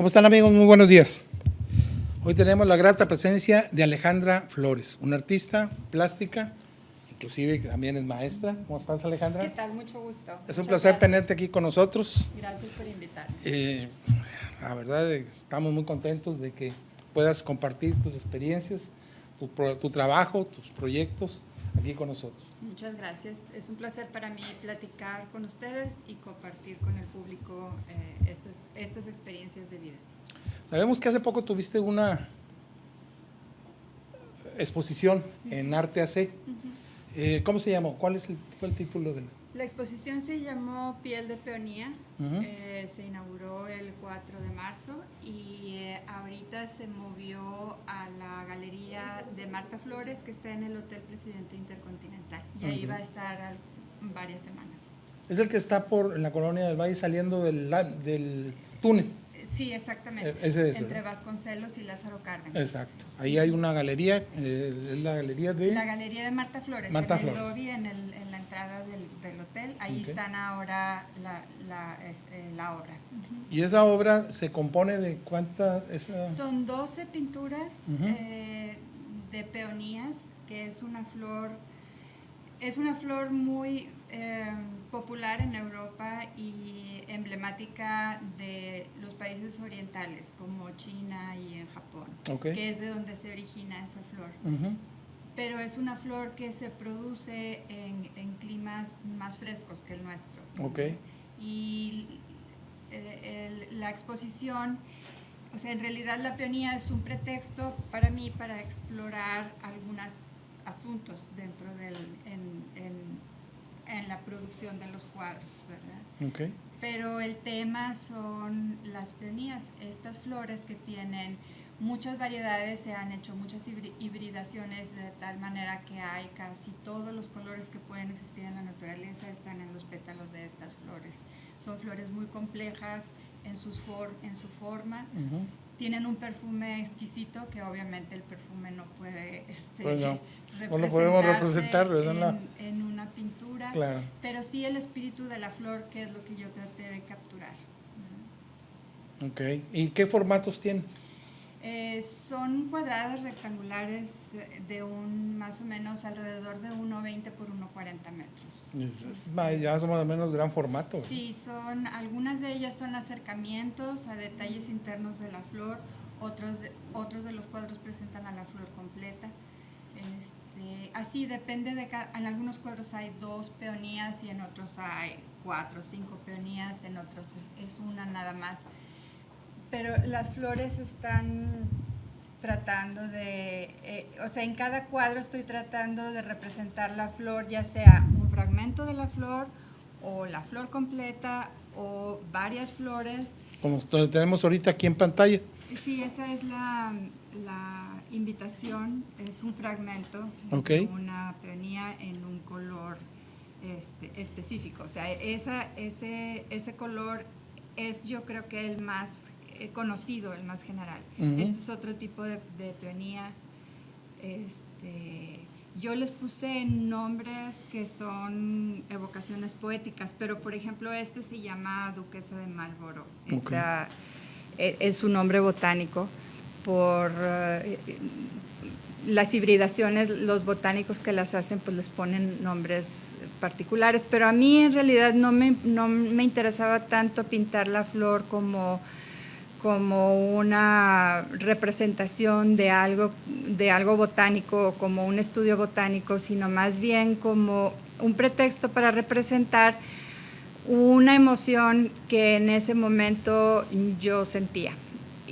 ¿Cómo están, amigos? Muy buenos días. Hoy tenemos la grata presencia de Alejandra Flores, una artista plástica, inclusive también es maestra. ¿Cómo estás, Alejandra? ¿Qué tal? Mucho gusto. Es un placer tenerte aquí con nosotros. Gracias por invitarme. La verdad, estamos muy contentos de que puedas compartir tus experiencias, tu trabajo, tus proyectos aquí con nosotros. Muchas gracias. Es un placer para mí platicar con ustedes y compartir con el público estas experiencias de vida. Sabemos que hace poco tuviste una exposición en Arte AC. ¿Cómo se llamó? ¿Cuál fue el título de La exposición se llamó Piel de Peonía. Se inauguró el 4 de marzo y ahorita se movió a la galería de Marta Flores, que está en el Hotel Presidente Intercontinental, y ahí va a estar varias semanas. Es el que está en la Colonia del Valle saliendo del túnel. Sí, exactamente. Ese es, entre ¿verdad? Vasconcelos y Lázaro Cárdenas. Exacto. Ahí hay una galería, es la galería de... La galería de Marta Flores, Marta en el Flores. lobby, en la entrada del hotel. Ahí están ahora la obra. ¿Y esa obra se compone de cuántas? Son 12 pinturas de peonías, que es una flor muy popular en Europa y emblemática de los países orientales, como China y en Japón, que es de donde se origina esa flor. Pero es una flor que se produce en climas más frescos que el nuestro. Y la exposición, o sea, en realidad la peonía es un pretexto para mí para explorar algunos asuntos dentro en la producción de los cuadros, ¿verdad? Pero el tema son las peonías, estas flores que tienen muchas variedades, se han hecho muchas hibridaciones de tal manera que hay casi todos los colores que pueden existir en la naturaleza están en los pétalos de estas flores. Son flores muy complejas en su forma. Tienen un perfume exquisito que obviamente el perfume no puede no lo podemos representar, ¿verdad? En una pintura, claro. Pero sí el espíritu de la flor, que es lo que yo traté de capturar. ¿Y qué formatos tienen? Son cuadradas rectangulares de más o menos alrededor de 1,20 por 1,40 metros. Ya son más o menos gran formato. Sí, algunas de ellas son acercamientos a detalles internos de la flor, otros de los cuadros presentan a la flor completa. Así depende en algunos cuadros hay 2 peonías y en otros hay 4 o 5 peonías, en otros es una nada más. Pero las flores están tratando o sea, en cada cuadro estoy tratando de representar la flor, ya sea un fragmento de la flor o la flor completa o varias flores. Como tenemos ahorita aquí en pantalla. Sí, esa es la invitación, es un fragmento de una peonía en un color específico. O sea, ese color es, yo creo que el más conocido, el más general. Este es otro tipo de peonía. Yo les puse nombres que son evocaciones poéticas, pero por ejemplo se llama Duquesa de Marlborough. Es su nombre botánico por las hibridaciones, los botánicos que las hacen pues les ponen nombres particulares, pero a mí en realidad no me interesaba tanto pintar la flor como una representación de algo botánico, como un estudio botánico, sino más bien como un pretexto para representar una emoción que en ese momento yo sentía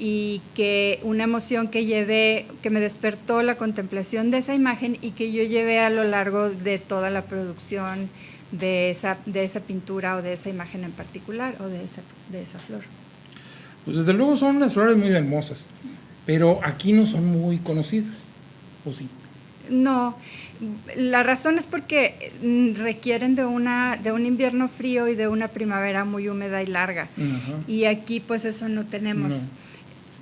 y que una emoción que me despertó la contemplación de esa imagen y que yo llevé a lo largo de toda la producción de esa pintura o de esa imagen en particular o de esa flor. Pues desde luego son unas flores muy hermosas, pero aquí no son muy conocidas, ¿o sí? No, la razón es porque requieren de un invierno frío y de una primavera muy húmeda y larga. Y aquí pues eso no tenemos.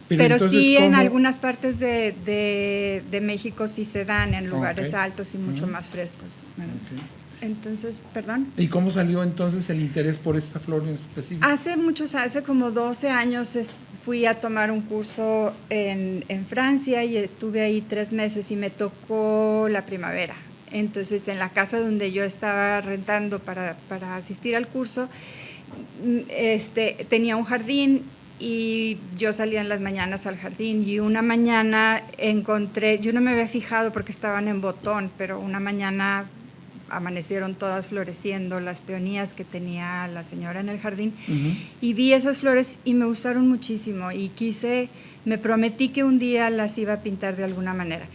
Pero entonces, sí, en algunas partes de México sí se dan en lugares altos y mucho más frescos. Entonces, perdón. ¿Y cómo salió entonces el interés por esta flor en específico? Hace como 12 años fui a tomar un curso en Francia y estuve ahí 3 meses y me tocó la primavera. Entonces, en la casa donde yo estaba rentando para asistir al curso, tenía un jardín y yo salía en las mañanas al jardín y una mañana encontré, yo no me había fijado porque estaban en botón, pero una mañana amanecieron todas floreciendo las peonías que tenía la señora en el jardín. Y vi esas flores y me gustaron muchísimo y me prometí que un día las iba a pintar de alguna manera.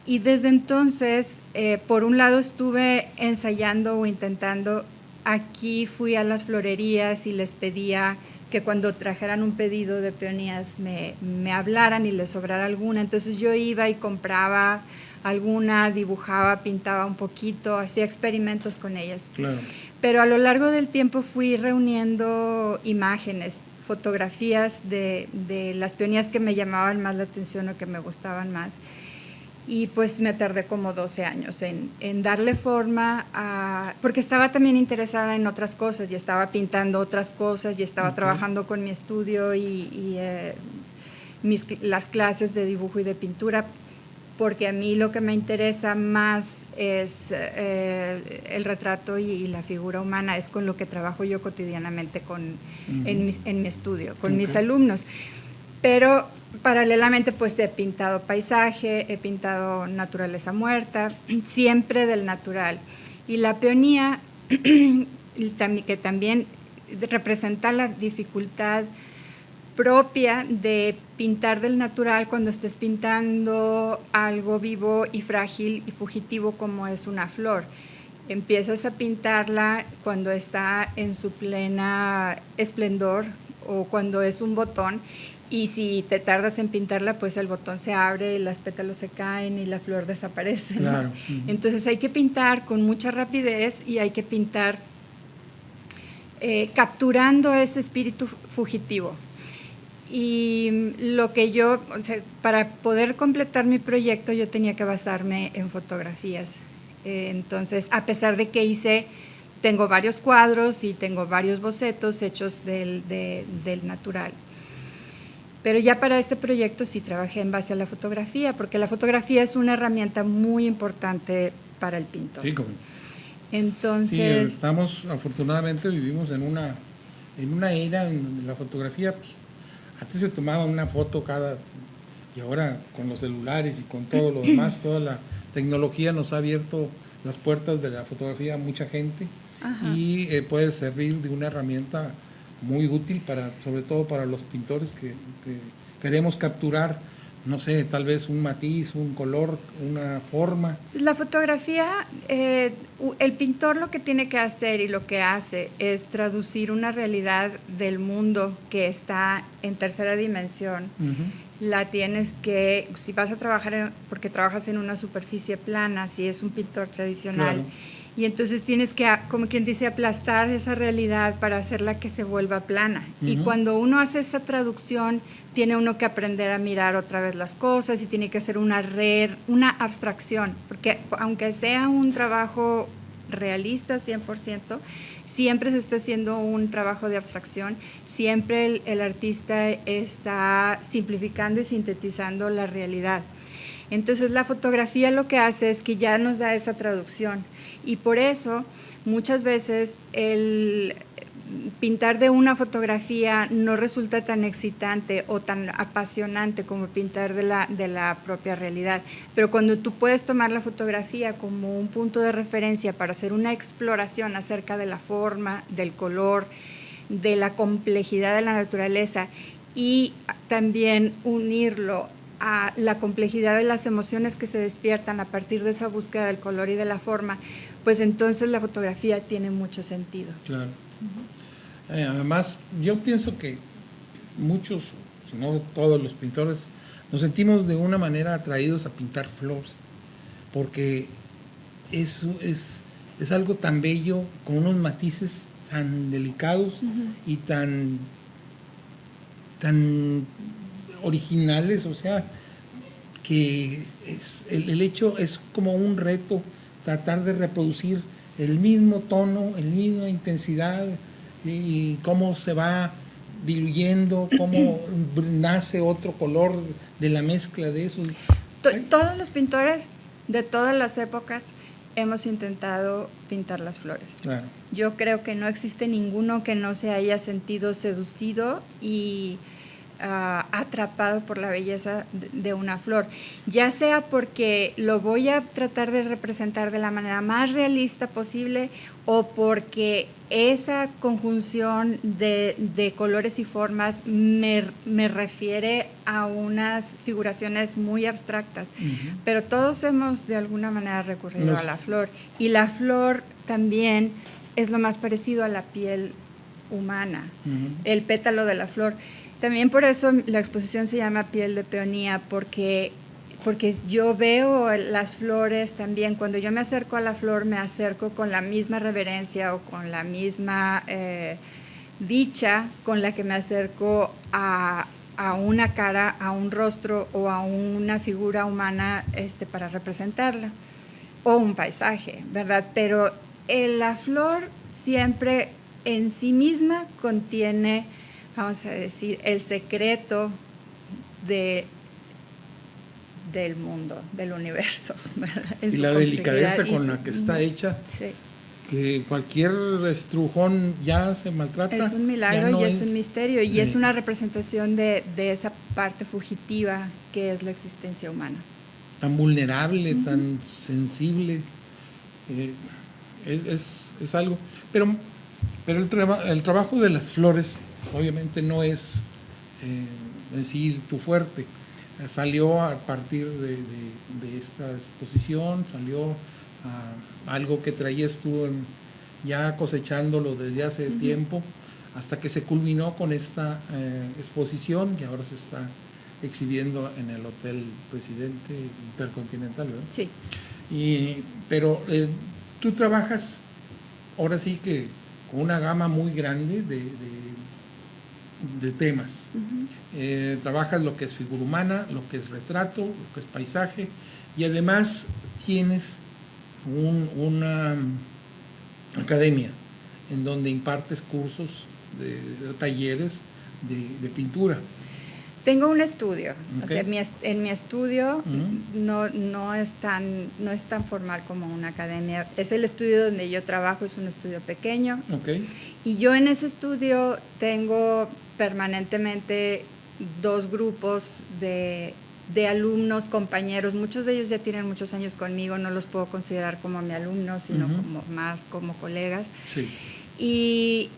Y desde entonces, por un lado estuve ensayando o intentando. Aquí fui a las florerías y les pedía que cuando trajeran un pedido de peonías me hablaran y les sobrara alguna. Entonces yo iba y compraba alguna, dibujaba, pintaba un poquito, hacía experimentos con ellas. Claro. Pero a lo largo del tiempo fui reuniendo imágenes, fotografías de las peonías que me llamaban más la atención o que me gustaban más. Y pues me tardé como 12 años en darle forma porque estaba también interesada en otras cosas y estaba pintando otras cosas y estaba trabajando con mi estudio y las clases de dibujo y de pintura, porque a mí lo que me interesa más es el retrato y la figura humana, es con lo que trabajo yo cotidianamente en mi estudio, con mis alumnos. Pero paralelamente pues he pintado paisaje, he pintado naturaleza muerta, siempre del natural. Y la peonía, que también representa la dificultad propia de pintar del natural cuando estés pintando algo vivo y frágil y fugitivo como es una flor. Empiezas a pintarla cuando está en su plena esplendor o cuando es un botón. Y si te tardas en pintarla, pues el botón se abre, los pétalos se caen y la flor desaparece, ¿no? Claro. Entonces hay que pintar con mucha rapidez y hay que pintar capturando ese espíritu fugitivo. Y lo que para poder completar mi proyecto, yo tenía que basarme en fotografías. Entonces, a pesar de que tengo varios cuadros y tengo varios bocetos hechos del natural. Pero ya para este proyecto sí trabajé en base a la fotografía, porque la fotografía es una herramienta muy importante para el pintor. Sí, como. Entonces, sí, afortunadamente vivimos en una era en donde la fotografía, pues, antes se tomaba una foto y ahora con los celulares y con todo lo demás, toda la tecnología nos ha abierto las puertas de la fotografía a mucha gente. Ajá. Y puede servir de una herramienta muy útil sobre todo para los pintores que queremos capturar, no sé, tal vez un matiz, un color, una forma. La fotografía, el pintor lo que tiene que hacer y lo que hace es traducir una realidad del mundo que está en tercera dimensión. La tienes que, si vas a trabajar, porque trabajas en una superficie plana, si es un pintor tradicional, claro. Y entonces tienes que, como quien dice, aplastar esa realidad para hacerla que se vuelva plana. Y cuando uno hace esa traducción, tiene uno que aprender a mirar otra vez las cosas y tiene que hacer una abstracción, porque aunque sea un trabajo realista 100%, siempre se está haciendo un trabajo de abstracción, siempre el artista está simplificando y sintetizando la realidad. Entonces la fotografía lo que hace es que ya nos da esa traducción y por eso muchas veces el pintar de una fotografía no resulta tan excitante o tan apasionante como pintar de la propia realidad. Pero cuando tú puedes tomar la fotografía como un punto de referencia para hacer una exploración acerca de la forma, del color, de la complejidad de la naturaleza y también unirlo a la complejidad de las emociones que se despiertan a partir de esa búsqueda del color y de la forma, pues entonces la fotografía tiene mucho sentido. Claro. Además, yo pienso que muchos, si no todos los pintores, nos sentimos de una manera atraídos a pintar flores, porque eso es algo tan bello, con unos matices tan delicados y tan originales, o sea, que el hecho es como un reto tratar de reproducir el mismo tono, la misma intensidad y cómo se va diluyendo, cómo nace otro color de la mezcla de eso. Todos los pintores de todas las épocas hemos intentado pintar las flores. Claro. Yo creo que no existe ninguno que no se haya sentido seducido y atrapado por la belleza de una flor, ya sea porque lo voy a tratar de representar de la manera más realista posible o porque esa conjunción de colores y formas me refiere a unas figuraciones muy abstractas. Pero todos hemos de alguna manera recurrido a la flor, y la flor también es lo más parecido a la piel humana, el pétalo de la flor. También por eso la exposición se llama Piel de Peonía, porque yo veo las flores también. Cuando yo me acerco a la flor, me acerco con la misma reverencia o con la misma dicha con la que me acerco a una cara, a un rostro o a una figura humana para representarla, o un paisaje, ¿verdad? Pero la flor siempre en sí misma contiene, vamos a decir, el secreto del mundo, del universo, ¿verdad? Y la delicadeza con la que está hecha, sí, que cualquier estrujón ya se maltrata. Es un milagro no y es un misterio, y es una representación de esa parte fugitiva que es la existencia humana. Tan vulnerable, tan sensible, es algo. Pero el trabajo de las flores obviamente no es decir tu fuerte. Salió a partir de esta exposición, salió algo que traías tú ya cosechándolo desde hace tiempo, hasta que se culminó con esta exposición que ahora se está exhibiendo en el Hotel Presidente Intercontinental, ¿verdad? Sí. Pero tú trabajas ahora sí que con una gama muy grande de temas. Trabajas lo que es figura humana, lo que es retrato, lo que es paisaje, y además tienes una academia en donde impartes cursos, de talleres de pintura. Tengo un estudio, Okay. O sea, en mi estudio no es tan formal como una academia. Es el estudio donde yo trabajo, es un estudio pequeño. Okay. Y yo en ese estudio tengo permanentemente 2 grupos de alumnos, compañeros. Muchos de ellos ya tienen muchos años conmigo, no los puedo considerar como mi alumnos, sino más como colegas. Sí. Y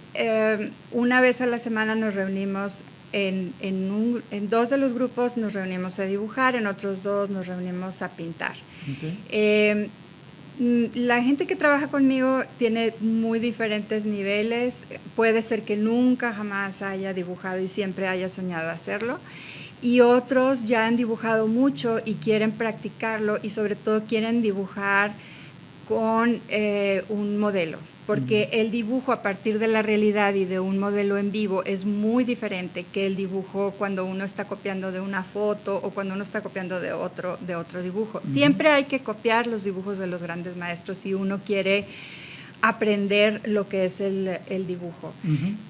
una vez a la semana nos reunimos. En 2 de los grupos nos reunimos a dibujar, en otros 2 nos reunimos a pintar. Okay. La gente que trabaja conmigo tiene muy diferentes niveles. Puede ser que nunca jamás haya dibujado y siempre haya soñado hacerlo. Y otros ya han dibujado mucho y quieren practicarlo, y sobre todo quieren dibujar con un modelo. Porque el dibujo a partir de la realidad y de un modelo en vivo es muy diferente que el dibujo cuando uno está copiando de una foto o cuando uno está copiando de otro dibujo. Siempre hay que copiar los dibujos de los grandes maestros si uno quiere aprender lo que es el dibujo.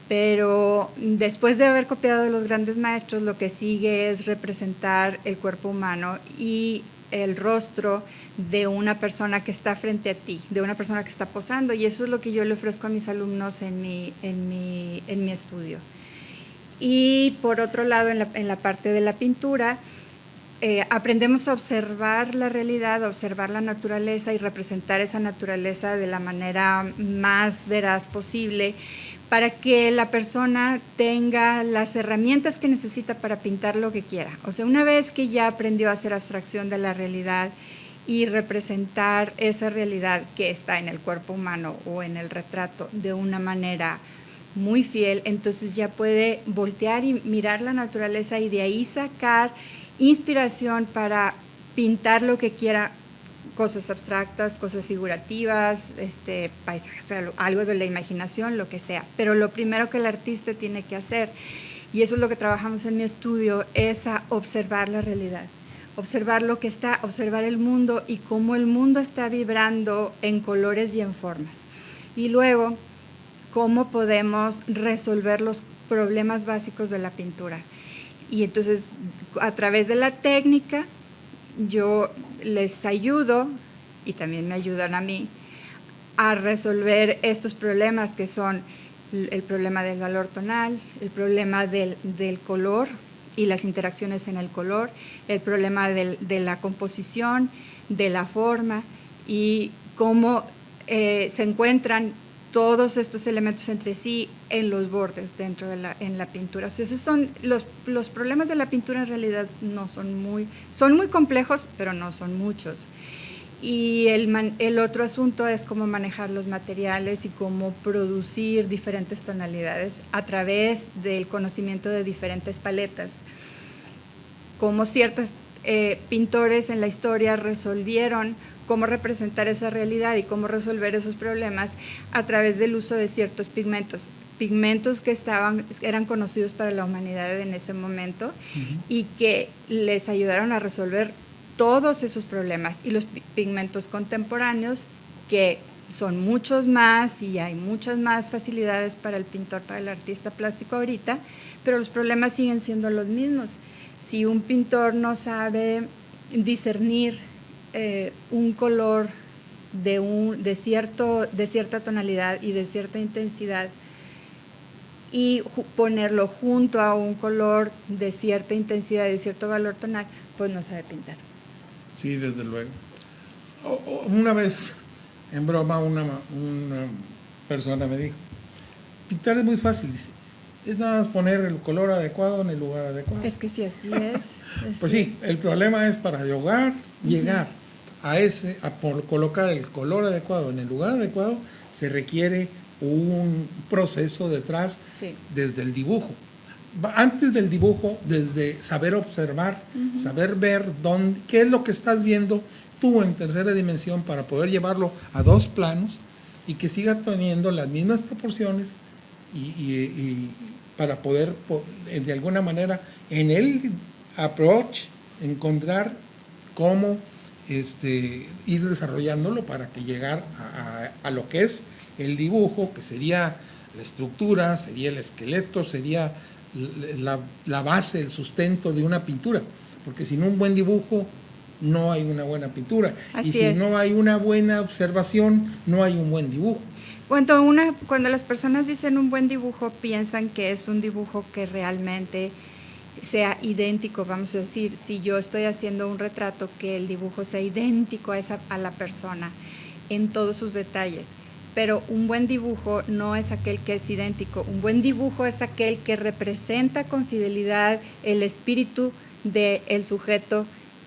Pero después de haber copiado de los grandes maestros, lo que sigue es representar el cuerpo humano y el rostro de una persona que está frente a ti, de una persona que está posando, y eso es lo que yo le ofrezco a mis alumnos en mi estudio. Y por otro lado, en la parte de la pintura, aprendemos a observar la realidad, a observar la naturaleza y representar esa naturaleza de la manera más veraz posible, para que la persona tenga las herramientas que necesita para pintar lo que quiera. O sea, una vez que ya aprendió a hacer abstracción de la realidad y representar esa realidad que está en el cuerpo humano o en el retrato de una manera muy fiel, entonces ya puede voltear y mirar la naturaleza y de ahí sacar inspiración para pintar lo que quiera, cosas abstractas, cosas figurativas, paisajes, o sea, algo de la imaginación, lo que sea. Pero lo primero que el artista tiene que hacer, y eso es lo que trabajamos en mi estudio, es a observar la realidad, observar lo que está, observar el mundo y cómo el mundo está vibrando en colores y en formas. Y luego, cómo podemos resolver los problemas básicos de la pintura. Y entonces, a través de la técnica, yo les ayudo, y también me ayudan a mí, a resolver estos problemas que son el problema del valor tonal, el problema del color y las interacciones en el color, el problema de la composición, de la forma y cómo se encuentran todos estos elementos entre sí en los bordes dentro de en la pintura. O sea, esos son los problemas de la pintura. En realidad no son muy complejos, pero no son muchos. Y el otro asunto es cómo manejar los materiales y cómo producir diferentes tonalidades a través del conocimiento de diferentes paletas. Cómo ciertos pintores en la historia resolvieron cómo representar esa realidad y cómo resolver esos problemas a través del uso de ciertos pigmentos que eran conocidos para la humanidad en ese momento y que les ayudaron a resolver todos esos problemas. Y los pigmentos contemporáneos, que son muchos más y hay muchas más facilidades para el pintor, para el artista plástico ahorita, pero los problemas siguen siendo los mismos. Si un pintor no sabe discernir un color de cierta tonalidad y de cierta intensidad y ponerlo junto a un color de cierta intensidad y de cierto valor tonal, pues no sabe pintar. Sí, desde luego. Una vez, en broma, una persona me dijo, pintar es muy fácil, dice, es nada más poner el color adecuado en el lugar adecuado. Es que sí, así es. Pues sí, el problema es para llegar a colocar el color adecuado en el lugar adecuado, se requiere un proceso detrás, sí, desde el dibujo. Antes del dibujo, desde saber observar, saber ver qué es lo que estás viendo tú en tercera dimensión para poder llevarlo a dos planos y que siga teniendo las mismas proporciones y para poder de alguna manera en el approach encontrar cómo ir desarrollándolo para que llegar a lo que es el dibujo, que sería la estructura, sería el esqueleto, sería la base, el sustento de una pintura, porque sin un buen dibujo no hay una buena pintura. Así y si no hay una buena observación, no hay un buen dibujo. Cuando las personas dicen un buen dibujo, piensan que es un dibujo que realmente sea idéntico, vamos a decir, si yo estoy haciendo un retrato, que el dibujo sea idéntico a la persona en todos sus detalles. Pero un buen dibujo no es aquel que es idéntico. Un buen dibujo es aquel que representa con fidelidad el espíritu del sujeto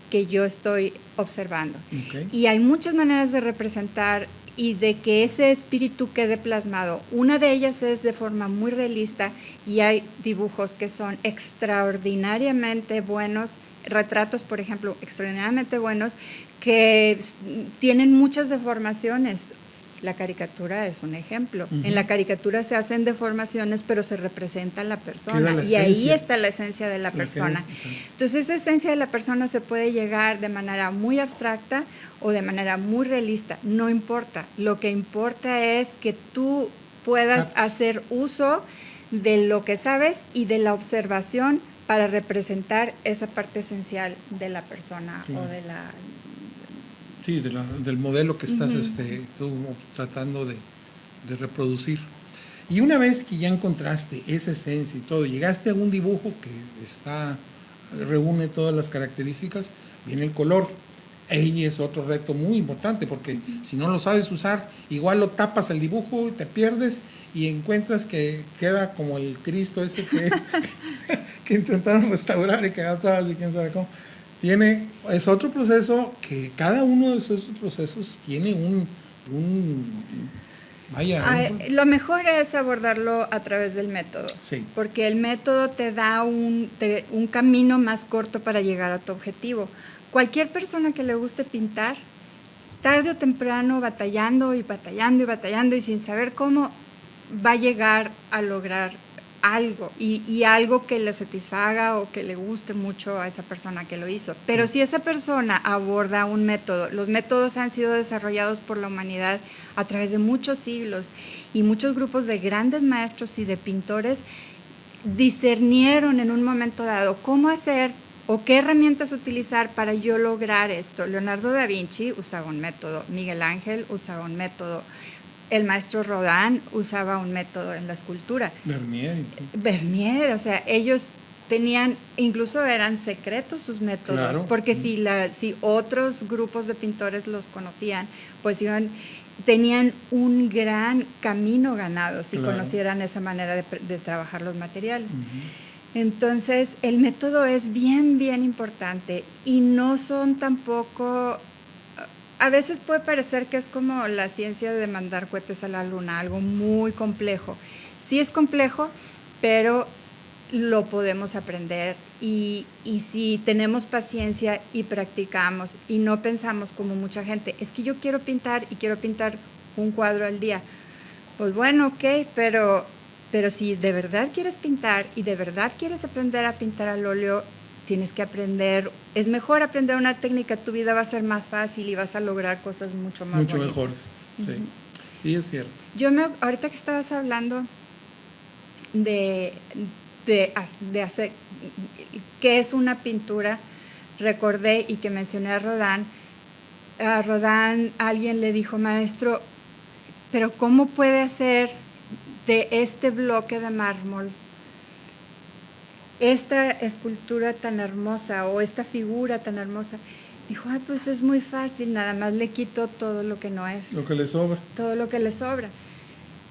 que yo estoy observando. Okay. Y hay muchas maneras de representar y de que ese espíritu quede plasmado. Una de ellas es de forma muy realista y hay dibujos que son extraordinariamente buenos, retratos, por ejemplo, extraordinariamente buenos, que tienen muchas deformaciones. La caricatura es un ejemplo. En la caricatura se hacen deformaciones, pero se representa la persona y ahí está la esencia de la persona. Entonces, esa esencia de la persona se puede llegar de manera muy abstracta o de manera muy realista. No importa. Lo que importa es que tú puedas hacer uso de lo que sabes y de la observación para representar esa parte esencial de la persona o de la... Sí, del modelo que estás tú tratando de reproducir. Y una vez que ya encontraste esa esencia y todo, llegaste a un dibujo que reúne todas las características, viene el color. Ahí es otro reto muy importante, porque si no lo sabes usar, igual lo tapas el dibujo y te pierdes y encuentras que queda como el Cristo ese que intentaron restaurar y queda todo así, quién sabe cómo. Es otro proceso que cada uno de esos procesos tiene lo mejor es abordarlo a través del método, sí, porque el método te da un camino más corto para llegar a tu objetivo. Cualquier persona que le guste pintar, tarde o temprano, batallando y batallando y batallando y sin saber cómo, va a llegar a lograr algo y algo que le satisfaga o que le guste mucho a esa persona que lo hizo. Pero si esa persona aborda un método, los métodos han sido desarrollados por la humanidad a través de muchos siglos y muchos grupos de grandes maestros y de pintores discernieron en un momento dado cómo hacer o qué herramientas utilizar para yo lograr esto. Leonardo da Vinci usaba un método, Miguel Ángel usaba un método, el maestro Rodin usaba un método en la escultura. Vermeer, o sea, ellos tenían, incluso eran secretos sus métodos, claro. Porque si otros grupos de pintores los conocían, pues tenían un gran camino ganado si claro. Conocieran esa manera de trabajar los materiales. Entonces, el método es bien, bien importante y no son tampoco... A veces puede parecer que es como la ciencia de mandar cohetes a la luna, algo muy complejo. Sí es complejo, pero lo podemos aprender y si tenemos paciencia y practicamos y no pensamos como mucha gente, es que yo quiero pintar y quiero pintar un cuadro al día. Pues bueno, ok, pero si de verdad quieres pintar y de verdad quieres aprender a pintar al óleo, tienes que aprender, es mejor aprender una técnica, tu vida va a ser más fácil y vas a lograr cosas mucho más bonitas. Mejores, sí. Y es cierto. Ahorita que estabas hablando de hacer, qué es una pintura, recordé y que mencioné a Rodin. A Rodin alguien le dijo, maestro, pero ¿cómo puede hacer de este bloque de mármol esta escultura tan hermosa o esta figura tan hermosa? Dijo, pues es muy fácil, nada más le quito todo lo que no es. Lo que le sobra. Todo lo que le sobra.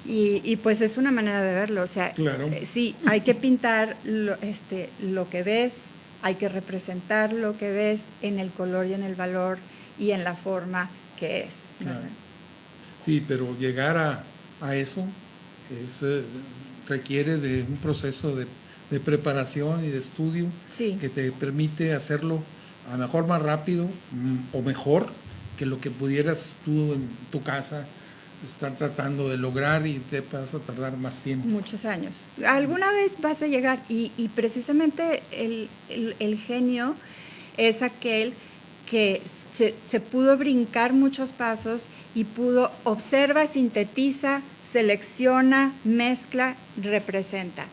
Y pues es una manera de verlo, o sea, claro. Sí, hay que pintar lo que ves, hay que representar lo que ves en el color y en el valor y en la forma que es. Claro. Sí, pero llegar a eso requiere de un proceso de preparación y de estudio sí. Que te permite hacerlo a lo mejor más rápido o mejor que lo que pudieras tú en tu casa estar tratando de lograr y te vas a tardar más tiempo. Muchos años. Alguna vez vas a llegar y precisamente el genio es aquel que se pudo brincar muchos pasos y observa, sintetiza, selecciona, mezcla, representa.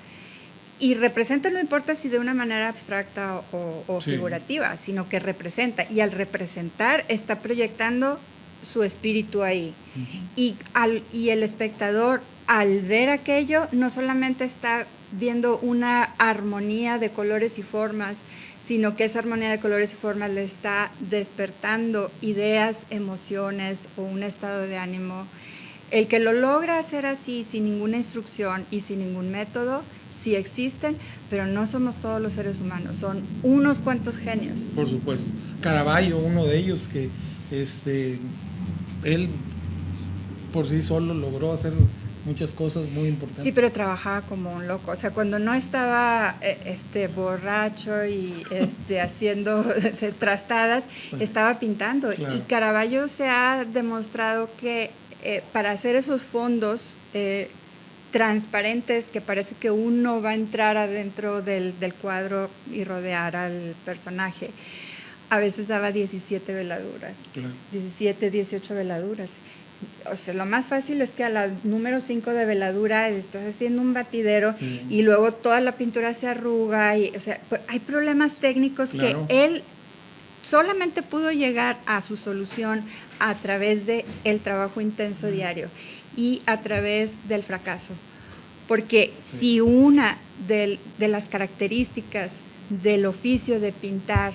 Y representa no importa si de una manera abstracta o sí. Figurativa, sino que representa. Y al representar está proyectando su espíritu ahí. Uh-huh. Y el espectador, al ver aquello, no solamente está viendo una armonía de colores y formas, sino que esa armonía de colores y formas le está despertando ideas, emociones o un estado de ánimo. El que lo logra hacer así, sin ninguna instrucción y sin ningún método, sí existen, pero no somos todos los seres humanos, son unos cuantos genios. Por supuesto. Caravaggio, uno de ellos que él por sí solo logró hacer muchas cosas muy importantes. Sí, pero trabajaba como un loco. O sea, cuando no estaba borracho y haciendo trastadas, estaba pintando. Claro. Y Caravaggio se ha demostrado que para hacer esos fondos transparentes, que parece que uno va a entrar adentro del cuadro y rodear al personaje, a veces daba 17 veladuras, claro. 17, 18 veladuras. O sea, lo más fácil es que a la número 5 de veladura estás haciendo un batidero sí. Y luego toda la pintura se arruga. O sea, hay problemas técnicos claro. Que él solamente pudo llegar a su solución a través del trabajo intenso diario y a través del fracaso. Porque sí. Si una de las características del oficio de pintar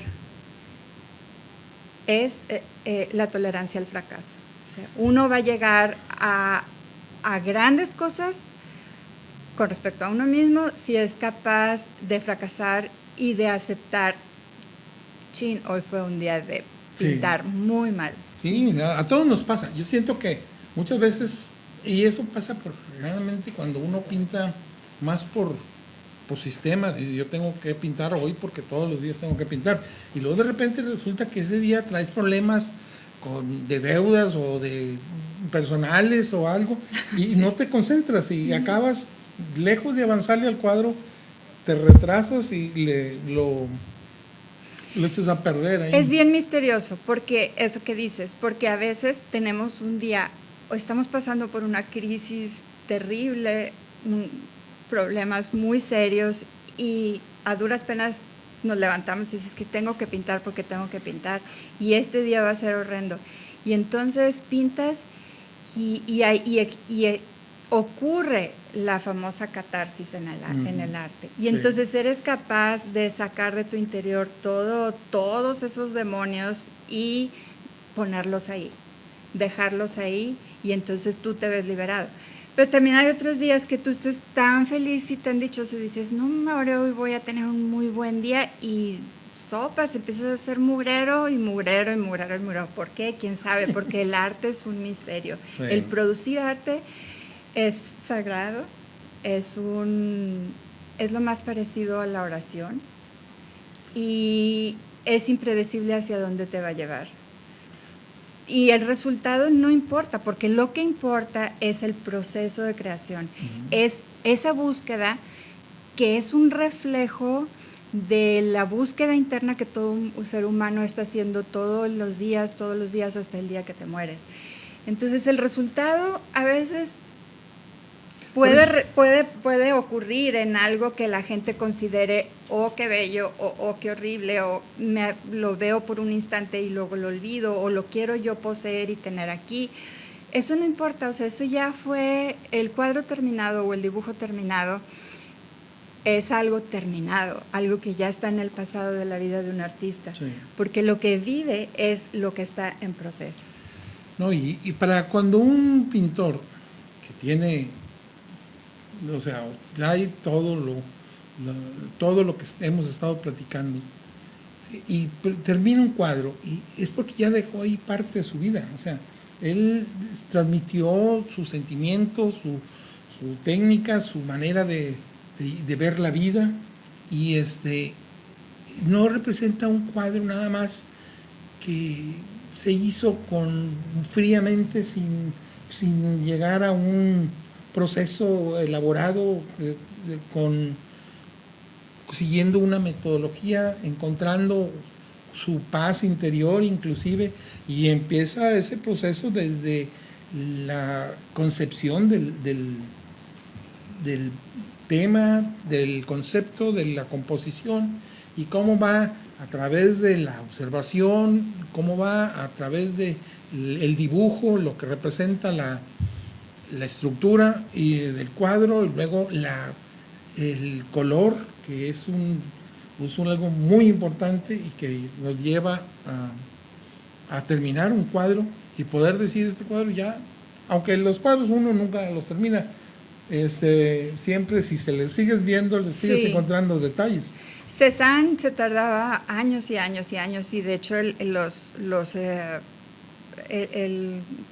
es la tolerancia al fracaso. O sea, uno va a llegar a grandes cosas con respecto a uno mismo si es capaz de fracasar y de aceptar, hoy fue un día de pintar sí. Muy mal. Sí, a todos nos pasa. Yo siento que muchas veces, y eso pasa generalmente cuando uno pinta más por sistema, dice yo tengo que pintar hoy porque todos los días tengo que pintar, y luego de repente resulta que ese día traes problemas de deudas o de personales o algo y sí. No te concentras y acabas lejos de avanzarle al cuadro, te retrasas y lo echas a perder ahí. Es bien misterioso porque eso que dices, porque a veces tenemos un día o estamos pasando por una crisis terrible, problemas muy serios y a duras penas nos levantamos y dices que tengo que pintar porque tengo que pintar y este día va a ser horrendo. Y entonces pintas y ocurre la famosa catarsis en el arte. Y entonces eres capaz de sacar de tu interior todos esos demonios y ponerlos ahí, dejarlos ahí, y entonces tú te ves liberado. Pero también hay otros días que tú estés tan feliz y tan dichoso y dices, no, ahora hoy voy a tener un muy buen día, y sopas, empiezas a hacer mugrero. ¿Por qué? ¿Quién sabe? Porque el arte es un misterio. Sí. El producir arte es sagrado, es lo más parecido a la oración y es impredecible hacia dónde te va a llevar. Y el resultado no importa, porque lo que importa es el proceso de creación. Es esa búsqueda que es un reflejo de la búsqueda interna que todo ser humano está haciendo todos los días hasta el día que te mueres. Entonces el resultado a veces puede ocurrir en algo que la gente considere qué bello, o qué horrible, o lo veo por un instante y luego lo olvido, o lo quiero yo poseer y tener aquí. Eso no importa, o sea, eso ya fue el cuadro terminado o el dibujo terminado. Es algo terminado, algo que ya está en el pasado de la vida de un artista, sí. Porque lo que vive es lo que está en proceso. No, y para cuando un pintor que tiene, o sea, trae todo lo que hemos estado platicando y termina un cuadro, y es porque ya dejó ahí parte de su vida, o sea, él transmitió sus sentimientos, su técnica, su manera de ver la vida, y no representa un cuadro nada más que se hizo fríamente sin llegar a un proceso elaborado, siguiendo una metodología, encontrando su paz interior inclusive, y empieza ese proceso desde la concepción del tema, del concepto, de la composición, y cómo va a través de la observación, cómo va a través del dibujo, lo que representa la estructura del cuadro, y luego el color, que es algo muy importante y que nos lleva a terminar un cuadro y poder decir este cuadro ya, aunque los cuadros uno nunca los termina, siempre si se les sigues viendo, les sigues encontrando detalles. Cézanne se tardaba años y años y años, y de hecho el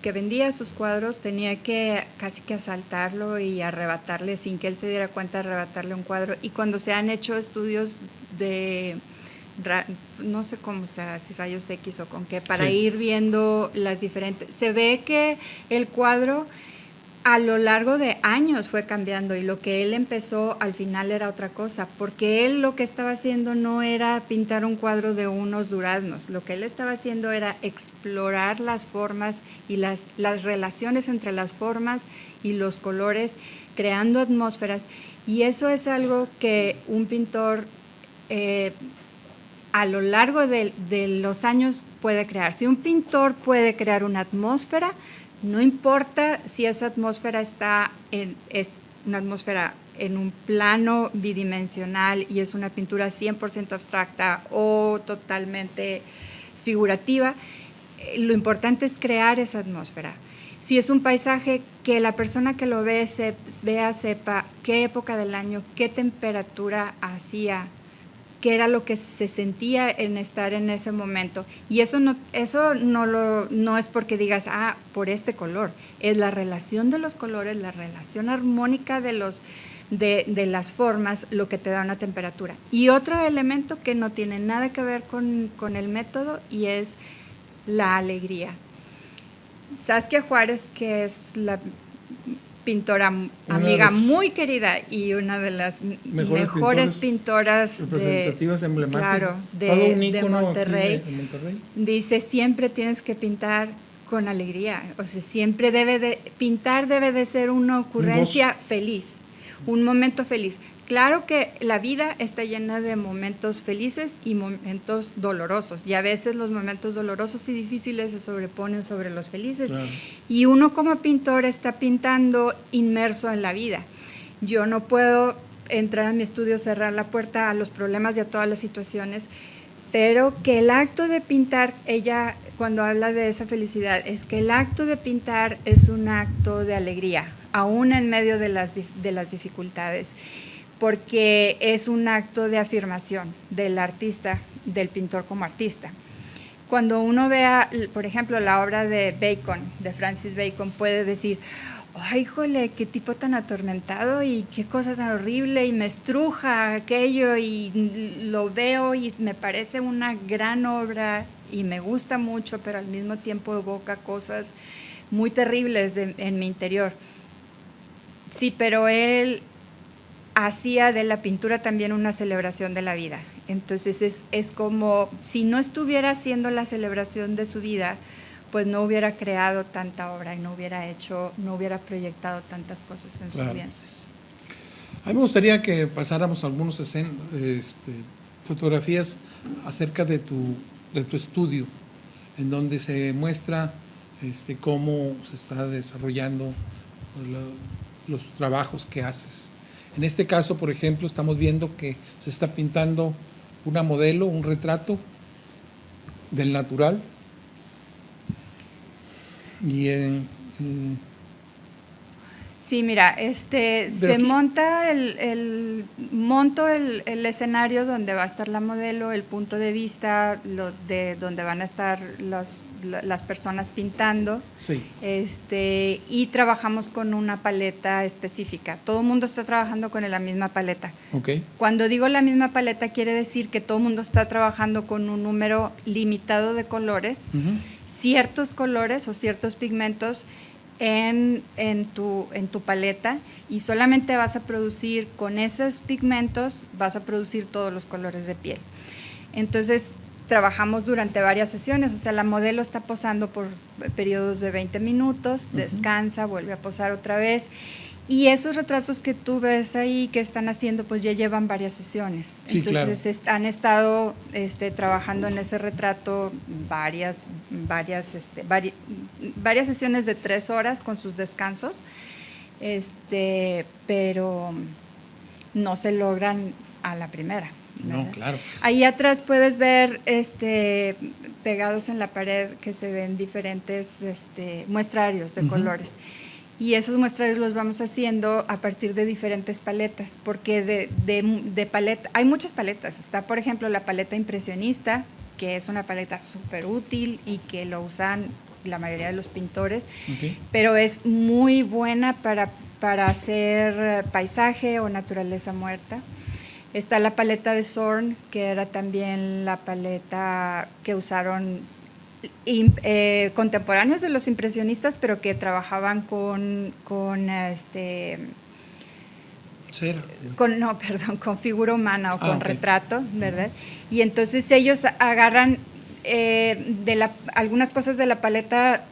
que vendía sus cuadros tenía que casi que asaltarlo y arrebatarle, sin que él se diera cuenta, arrebatarle un cuadro. Y cuando se han hecho estudios de, no sé cómo será, si rayos X o con qué, para ir viendo las diferentes, se ve que el cuadro a lo largo de años fue cambiando, y lo que él empezó al final era otra cosa, porque él lo que estaba haciendo no era pintar un cuadro de unos duraznos, lo que él estaba haciendo era explorar las formas y las relaciones entre las formas y los colores, creando atmósferas, y eso es algo que un pintor a lo largo de los años puede crear. Si un pintor puede crear una atmósfera, no importa si esa atmósfera es una atmósfera en un plano bidimensional y es una pintura 100% abstracta o totalmente figurativa, lo importante es crear esa atmósfera. Si es un paisaje, que la persona que lo vea sepa qué época del año, qué temperatura hacía, qué era lo que se sentía en estar en ese momento. Y eso no es porque digas, por este color. Es la relación de los colores, la relación armónica de las formas, lo que te da una temperatura. Y otro elemento que no tiene nada que ver con el método, y es la alegría. Saskia Juárez, que es la pintora amiga muy querida y una de las mejores pintoras representativas, emblemáticas, claro, de Monterrey, dice, siempre tienes que pintar con alegría, o sea, siempre pintar debe de ser una ocurrencia feliz, un momento feliz. Claro que la vida está llena de momentos felices y momentos dolorosos, y a veces los momentos dolorosos y difíciles se sobreponen sobre los felices. Claro. Y uno como pintor está pintando inmerso en la vida. Yo no puedo entrar a mi estudio, cerrar la puerta a los problemas y a todas las situaciones, pero que el acto de pintar, ella cuando habla de esa felicidad, es que el acto de pintar es un acto de alegría, aún en medio de las dificultades, porque es un acto de afirmación del artista, del pintor como artista. Cuando uno vea, por ejemplo, la obra de Bacon, de Francis Bacon, puede decir, ¡ay, híjole, qué tipo tan atormentado y qué cosa tan horrible! Y me estruja aquello y lo veo y me parece una gran obra y me gusta mucho, pero al mismo tiempo evoca cosas muy terribles en mi interior. Sí, pero él hacía de la pintura también una celebración de la vida. Entonces es como si no estuviera haciendo la celebración de su vida, pues no hubiera creado tanta obra y no hubiera proyectado tantas cosas en sus lienzos. A mí me gustaría que pasáramos algunas fotografías acerca de tu estudio, en donde se muestra cómo se está desarrollando los trabajos que haces. En este caso, por ejemplo, estamos viendo que se está pintando una modelo, un retrato del natural. Sí, mira, se monta monto el escenario donde va a estar la modelo, el punto de vista de donde van a estar las personas pintando. Sí. Y trabajamos con una paleta específica. Todo el mundo está trabajando con la misma paleta. Okay. Cuando digo la misma paleta, quiere decir que todo el mundo está trabajando con un número limitado de colores, ciertos colores o ciertos pigmentos en tu paleta, y solamente vas a producir con esos pigmentos, vas a producir todos los colores de piel. Entonces trabajamos durante varias sesiones, o sea, la modelo está posando por periodos de 20 minutos, descansa, vuelve a posar otra vez, y esos retratos que tú ves ahí que están haciendo, pues ya llevan varias sesiones. Sí, entonces claro. Han estado trabajando en ese retrato varias sesiones de 3 horas con sus descansos, pero no se logran a la primera, ¿verdad? No, claro. Ahí atrás puedes ver pegados en la pared que se ven diferentes muestrarios de colores. Y esos muestrarios los vamos haciendo a partir de diferentes paletas, porque de paleta, hay muchas paletas. Está, por ejemplo, la paleta impresionista, que es una paleta súper útil y que lo usan la mayoría de los pintores, pero es muy buena para hacer paisaje o naturaleza muerta. Está la paleta de Zorn, que era también la paleta que usaron contemporáneos de los impresionistas, pero que trabajaban con figura humana o con retrato, ¿verdad? Y entonces ellos agarran algunas cosas de la paleta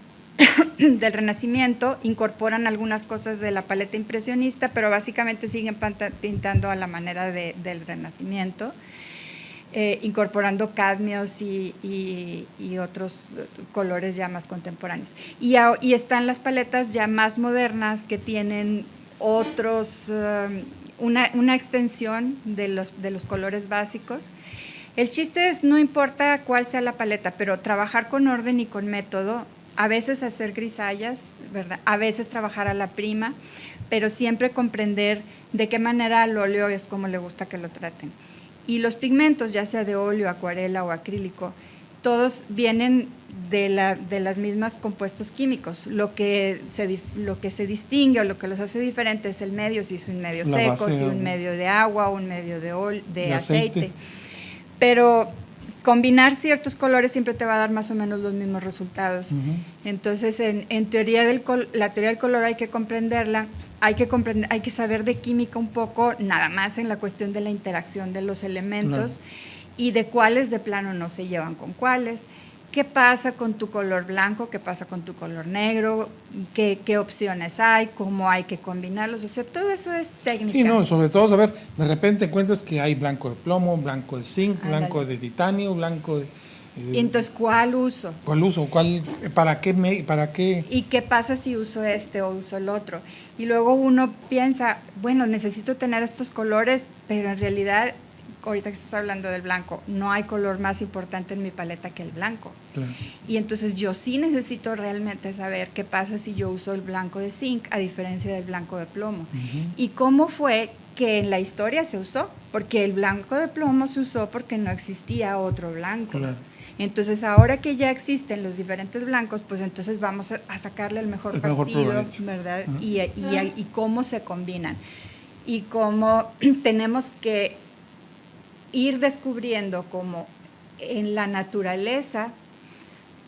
del Renacimiento, incorporan algunas cosas de la paleta impresionista, pero básicamente siguen pintando a la manera del Renacimiento. Incorporando cadmios y otros colores ya más contemporáneos. Y están las paletas ya más modernas que tienen otros, una extensión de los colores básicos. El chiste es, no importa cuál sea la paleta, pero trabajar con orden y con método, a veces hacer grisallas, ¿verdad? A veces trabajar a la prima, pero siempre comprender de qué manera el óleo es como le gusta que lo traten. Y los pigmentos, ya sea de óleo, acuarela o acrílico, todos vienen de las mismas compuestos químicos. Lo que se distingue o lo que los hace diferentes es el medio, si es un medio seco, si un medio de agua, un medio de aceite. Pero combinar ciertos colores siempre te va a dar más o menos los mismos resultados. Entonces, en teoría la teoría del color hay que comprenderla. Hay que saber de química un poco, nada más en la cuestión de la interacción de los elementos y de cuáles de plano no se llevan con cuáles. qué pasa con tu color blanco, qué pasa con tu color negro, qué opciones hay, cómo hay que combinarlos, o sea, todo eso es técnica. Sí, no, sobre todo saber, de repente encuentras que hay blanco de plomo, blanco de zinc, Ándale. blanco de titanio, blanco de... Y entonces, ¿cuál uso? ¿Cuál uso? ¿Para qué? ¿Y qué pasa si uso este o uso el otro? Y luego uno piensa, bueno, necesito tener estos colores, pero en realidad, ahorita que estás hablando del blanco, no hay color más importante en mi paleta que el blanco. Claro. Y entonces yo sí necesito realmente saber qué pasa si yo uso el blanco de zinc a diferencia del blanco de plomo. Y cómo fue que en la historia se usó, porque el blanco de plomo se usó porque no existía otro blanco. Claro. Entonces, ahora que ya existen los diferentes blancos, pues entonces vamos a sacarle el mejor partido, provecho. ¿verdad? Y cómo se combinan. Y cómo tenemos que ir descubriendo cómo en la naturaleza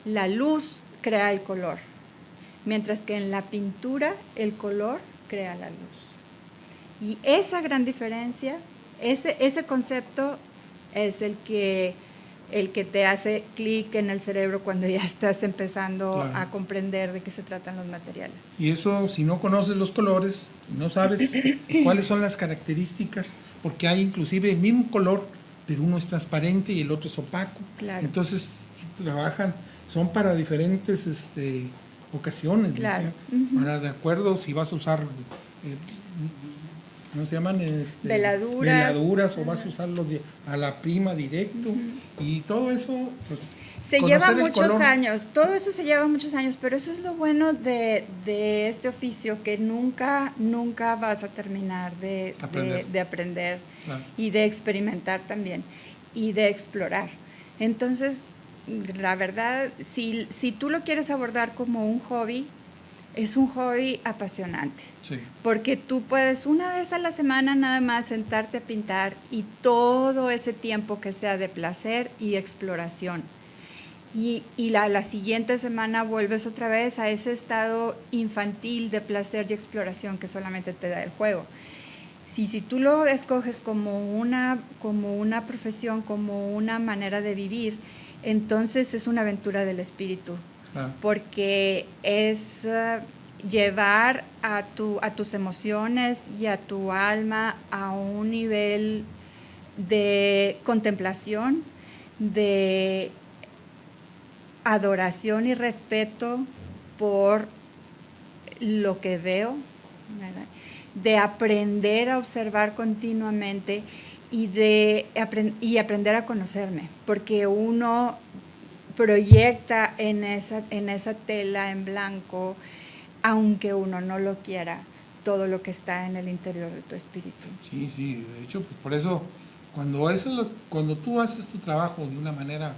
la luz crea el color, mientras que en la pintura el color crea la luz. Y esa gran diferencia, ese concepto es el que te hace clic en el cerebro cuando ya estás empezando Claro. a comprender de qué se tratan los materiales. Y eso, si no conoces los colores, no sabes cuáles son las características, porque hay inclusive el mismo color, pero uno es transparente y el otro es opaco. Claro. Entonces, trabajan, son para diferentes ocasiones. Claro. ¿no? Para de acuerdo si vas a usar, ¿cómo se llaman? Veladuras o vas a usarlo a la prima directo. Y todo eso... Pues, se lleva muchos años, todo eso se lleva muchos años, pero eso es lo bueno de este oficio, que nunca vas a terminar de aprender claro. Y de experimentar también y de explorar. Entonces, la verdad, si tú lo quieres abordar como un hobby, es un hobby apasionante. Sí. Porque tú puedes una vez a la semana nada más sentarte a pintar y todo ese tiempo que sea de placer y exploración. Y la siguiente semana vuelves otra vez a ese estado infantil de placer y exploración que solamente te da el juego. Si tú lo escoges como una profesión, como una manera de vivir, entonces es una aventura del espíritu. Porque es llevar a tus emociones y a tu alma a un nivel de contemplación, de adoración y respeto por lo que veo, ¿verdad? De aprender a observar continuamente y aprender a conocerme, porque uno proyecta en esa tela en blanco, aunque uno no lo quiera, todo lo que está en el interior de tu espíritu. Sí, de hecho, pues por eso, cuando tú haces tu trabajo de una manera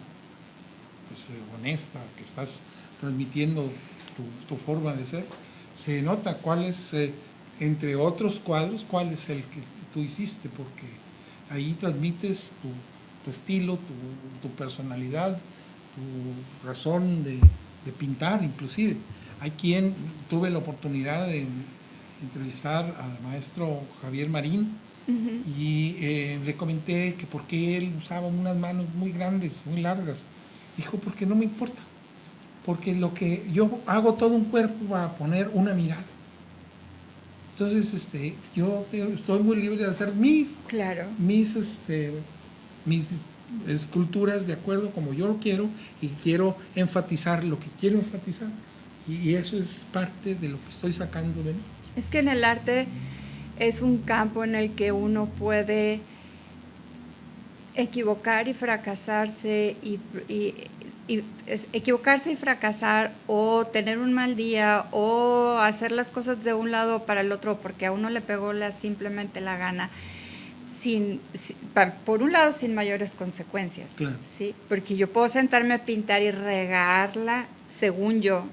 pues, honesta, que estás transmitiendo tu forma de ser, se nota cuál es, entre otros cuadros, cuál es el que tú hiciste, porque ahí transmites tu estilo, tu personalidad, tu razón de pintar inclusive. Tuve la oportunidad de entrevistar al maestro Javier Marín, y le comenté que por qué él usaba unas manos muy grandes, muy largas. Dijo, porque no me importa, porque lo que yo hago todo un cuerpo para poner una mirada. Entonces, yo estoy muy libre de hacer mis esculturas de acuerdo como yo lo quiero, y quiero enfatizar lo que quiero enfatizar, y eso es parte de lo que estoy sacando de mí. Es que en el arte es un campo en el que uno puede equivocar y fracasarse equivocarse y fracasar, o tener un mal día, o hacer las cosas de un lado para el otro porque a uno le pegó simplemente la gana, por un lado sin mayores consecuencias. Claro. ¿Sí? Porque yo puedo sentarme a pintar y regarla según yo,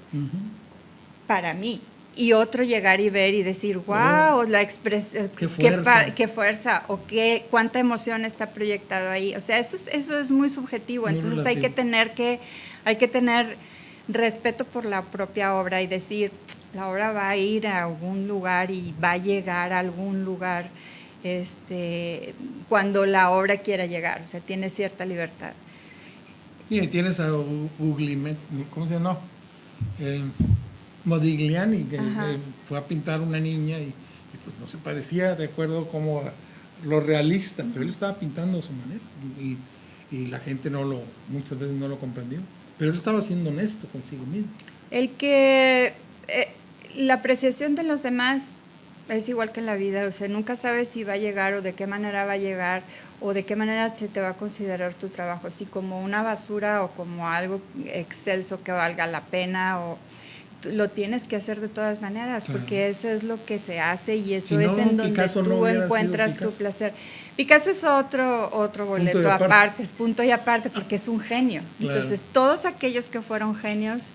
para mí, y otro llegar y ver y decir, wow, la expresión, qué fuerza, o cuánta emoción está proyectado ahí. O sea, eso es muy subjetivo. Muy entonces relativo. hay que tener respeto por la propia obra y decir, la obra va a ir a algún lugar y va a llegar a algún lugar cuando la obra quiera llegar. O sea, tiene cierta libertad. Sí, tienes a ¿cómo se llama? No, Modigliani, que fue a pintar una niña y pues no se parecía de acuerdo como lo realista, pero él estaba pintando a su manera y la gente muchas veces no lo comprendió, pero él estaba siendo honesto consigo mismo. La apreciación de los demás es igual que en la vida, o sea, nunca sabes si va a llegar o de qué manera va a llegar o de qué manera se te va a considerar tu trabajo, si como una basura o como algo excelso que valga la pena, o lo tienes que hacer de todas maneras, claro, porque eso es lo que se hace y eso es en donde Picasso tú encuentras tu placer. Picasso es otro boleto aparte, es punto y aparte, porque es un genio. Claro. Entonces, todos aquellos que fueron genios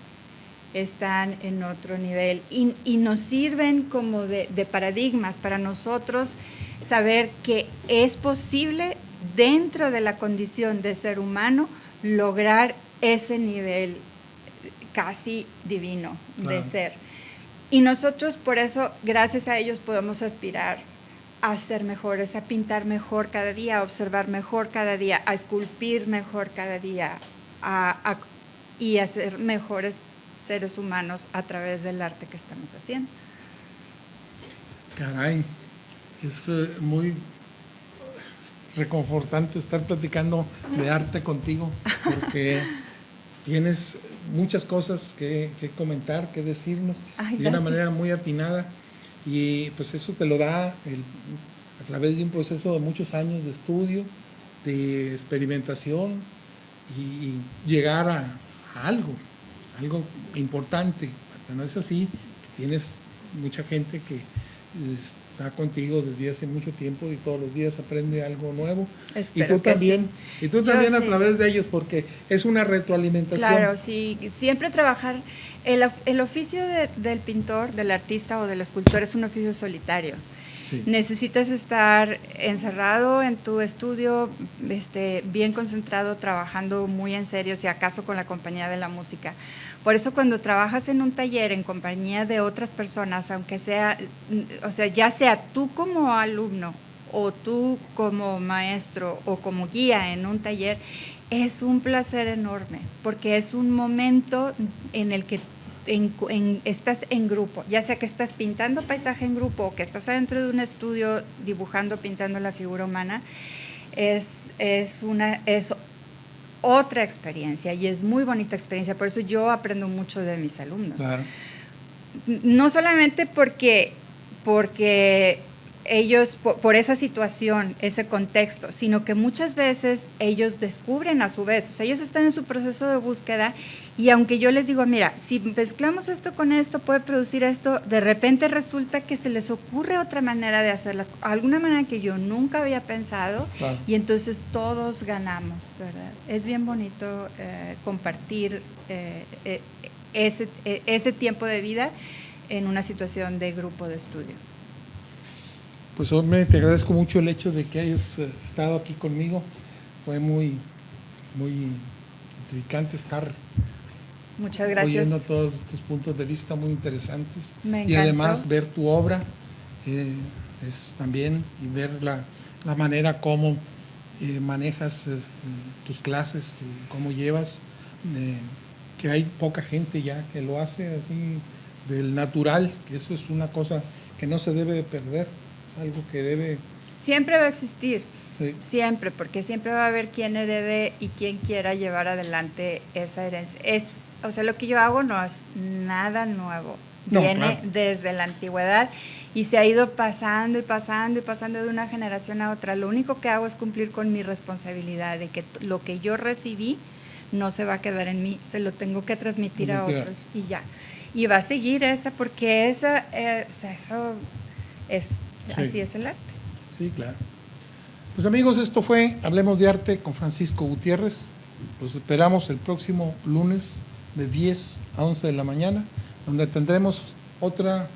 están en otro nivel y nos sirven como de paradigmas para nosotros saber que es posible dentro de la condición de ser humano lograr ese nivel casi divino, claro, de ser. Y nosotros por eso, gracias a ellos, podemos aspirar a ser mejores, a pintar mejor cada día, a observar mejor cada día, a esculpir mejor cada día y a ser mejores seres humanos a través del arte que estamos haciendo. Caray, es muy reconfortante estar platicando de arte contigo, porque tienes muchas cosas que comentar, que decirnos. Ay, de una manera muy atinada, y pues eso te lo da a través de un proceso de muchos años de estudio, de experimentación y llegar a algo importante. No es así, que tienes mucha gente que está contigo desde hace mucho tiempo y todos los días aprende algo nuevo. Espero y tú también, sí. Y tú también a través de ellos, porque es una retroalimentación. Claro, sí, siempre trabajar. El oficio del pintor, del artista o del escultor es un oficio solitario. Sí. Necesitas estar encerrado en tu estudio, bien concentrado, trabajando muy en serio, si acaso con la compañía de la música. Por eso cuando trabajas en un taller en compañía de otras personas, aunque sea, o sea, ya sea tú como alumno o tú como maestro o como guía en un taller, es un placer enorme, porque es un momento en el que estás en grupo, ya sea que estás pintando paisaje en grupo o que estás adentro de un estudio dibujando, pintando la figura humana, es otra experiencia y es muy bonita experiencia. Por eso yo aprendo mucho de mis alumnos. Claro. No solamente porque ellos, por esa situación, ese contexto, sino que muchas veces ellos descubren a su vez, o sea, ellos están en su proceso de búsqueda y aunque yo les digo, mira, si mezclamos esto con esto, puede producir esto, de repente resulta que se les ocurre otra manera de hacerlas, alguna manera que yo nunca había pensado, claro, y entonces todos ganamos, ¿verdad? Es bien bonito compartir ese tiempo de vida en una situación de grupo de estudio. Pues hombre, te agradezco mucho el hecho de que hayas estado aquí conmigo. Fue muy, muy gratificante estar Muchas gracias. Oyendo todos tus puntos de vista muy interesantes. Me encantó. Y además ver tu obra es también, y ver la manera como manejas tus clases, cómo llevas, que hay poca gente ya que lo hace así del natural, que eso es una cosa que no se debe de perder. Algo que debe... Siempre va a existir, sí, siempre, porque siempre va a haber quien herede y quien quiera llevar adelante esa herencia. O sea, lo que yo hago no es nada nuevo, viene claro, desde la antigüedad y se ha ido pasando y pasando y pasando de una generación a otra. Lo único que hago es cumplir con mi responsabilidad de que lo que yo recibí no se va a quedar en mí, se lo tengo que transmitir a otros y ya. Y va a seguir esa, porque eso es... Sí. Así es el arte. Sí, claro. Pues amigos, esto fue Hablemos de Arte con Francisco Gutiérrez. Los esperamos el próximo lunes de 10 a 11 de la mañana, donde tendremos otra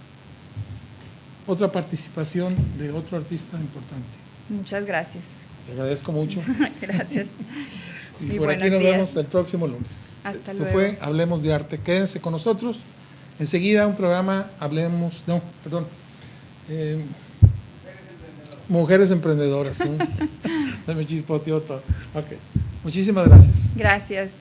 participación de otro artista importante. Muchas gracias. Te agradezco mucho. Gracias. Y por aquí nos vemos el próximo lunes. Hasta Esto luego. Fue Hablemos de Arte. Quédense con nosotros. Enseguida un programa Mujeres Emprendedoras. Se me chispoteó todo. Okay. Muchísimas gracias. Gracias.